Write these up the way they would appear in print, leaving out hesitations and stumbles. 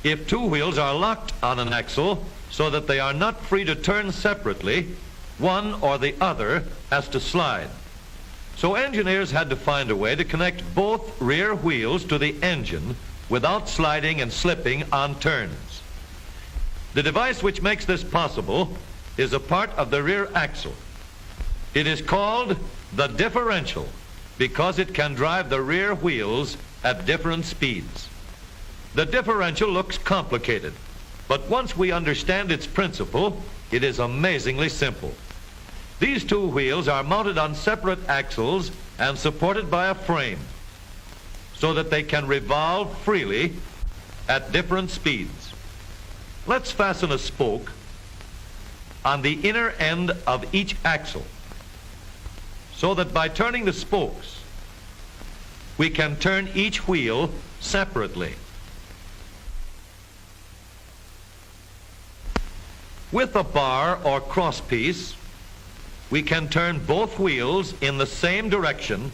If two wheels are locked on an axle so that they are not free to turn separately, one or the other has to slide. So engineers had to find a way to connect both rear wheels to the engine without sliding and slipping on turns. The device which makes this possible is a part of the rear axle. It is called the differential because it can drive the rear wheels at different speeds. The differential looks complicated, but once we understand its principle, it is amazingly simple. These two wheels are mounted on separate axles and supported by a frame so that they can revolve freely at different speeds. Let's fasten a spoke on the inner end of each axle so that by turning the spokes, we can turn each wheel separately. With a bar or crosspiece, we can turn both wheels in the same direction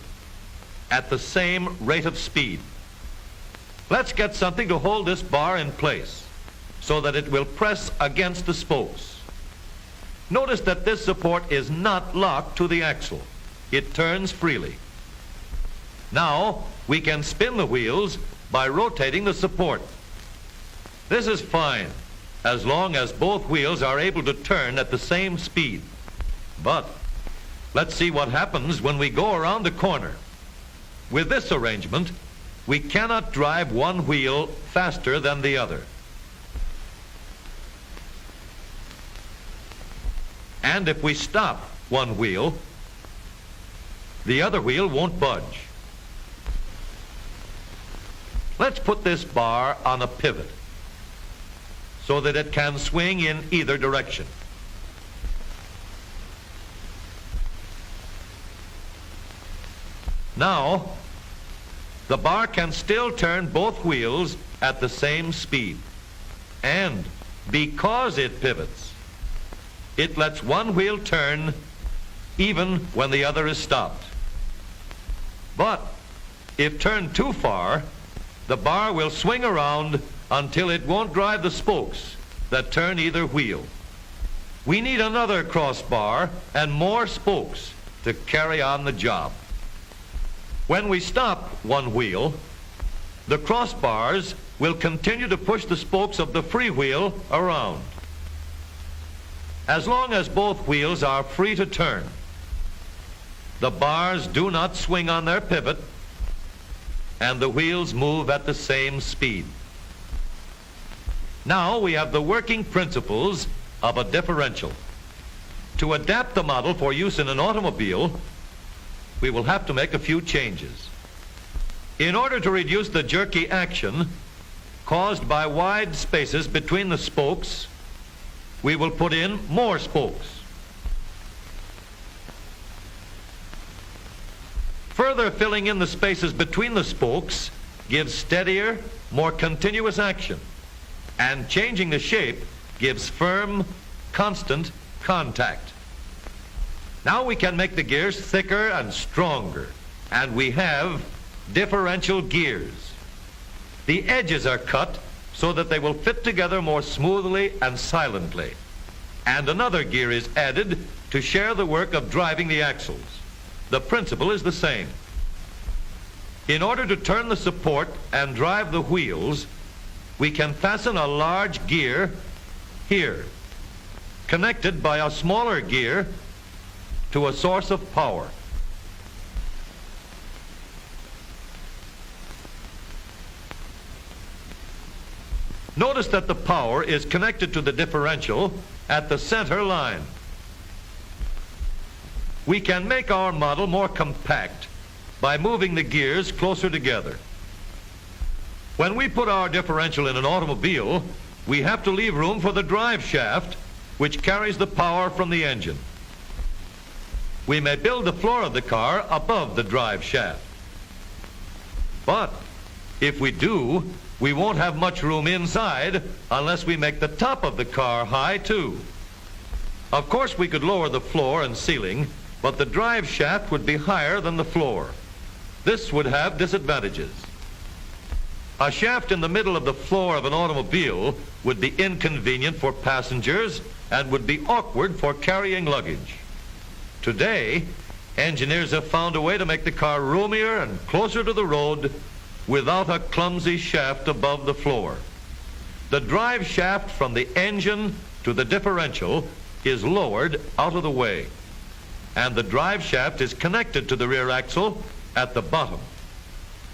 at the same rate of speed. Let's get something to hold this bar in place so that it will press against the spokes. Notice that this support is not locked to the axle. It turns freely. Now we can spin the wheels by rotating the support. This is fine as long as both wheels are able to turn at the same speed. But let's see what happens when we go around the corner. With this arrangement, we cannot drive one wheel faster than the other. And if we stop one wheel, the other wheel won't budge. Let's put this bar on a pivot so that it can swing in either direction. Now, the bar can still turn both wheels at the same speed. And because it pivots, it lets one wheel turn even when the other is stopped. But if turned too far, the bar will swing around until it won't drive the spokes that turn either wheel. We need another crossbar and more spokes to carry on the job. When we stop one wheel, the crossbars will continue to push the spokes of the free wheel around. As long as both wheels are free to turn, the bars do not swing on their pivot and the wheels move at the same speed. Now we have the working principles of a differential. To adapt the model for use in an automobile, we will have to make a few changes. In order to reduce the jerky action caused by wide spaces between the spokes, we will put in more spokes. Further filling in the spaces between the spokes gives steadier, more continuous action, and changing the shape gives firm, constant contact. Now we can make the gears thicker and stronger, and we have differential gears. The edges are cut so that they will fit together more smoothly and silently. And another gear is added to share the work of driving the axles. The principle is the same. In order to turn the support and drive the wheels, we can fasten a large gear here, connected by a smaller gear to a source of power. Notice that the power is connected to the differential at the center line. We can make our model more compact by moving the gears closer together. When we put our differential in an automobile, we have to leave room for the drive shaft, which carries the power from the engine. We may build the floor of the car above the drive shaft. But if we do, we won't have much room inside unless we make the top of the car high too. Of course, we could lower the floor and ceiling, but the drive shaft would be higher than the floor. This would have disadvantages. A shaft in the middle of the floor of an automobile would be inconvenient for passengers and would be awkward for carrying luggage. Today, engineers have found a way to make the car roomier and closer to the road without a clumsy shaft above the floor. The drive shaft from the engine to the differential is lowered out of the way, and the drive shaft is connected to the rear axle at the bottom.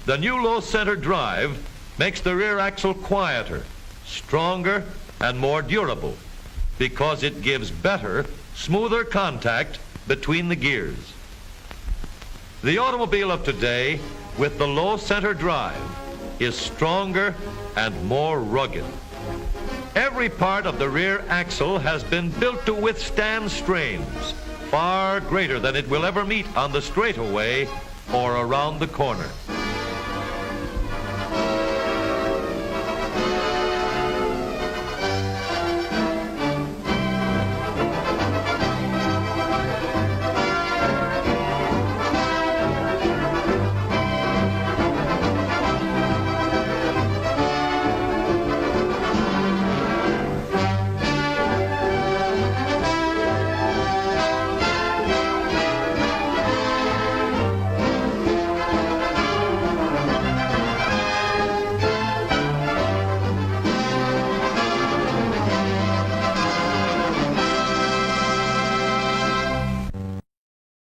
The new low center drive makes the rear axle quieter, stronger, and more durable because it gives better, smoother contact between the gears. The automobile of today with the low center drive is stronger and more rugged. Every part of the rear axle has been built to withstand strains far greater than it will ever meet on the straightaway or around the corner.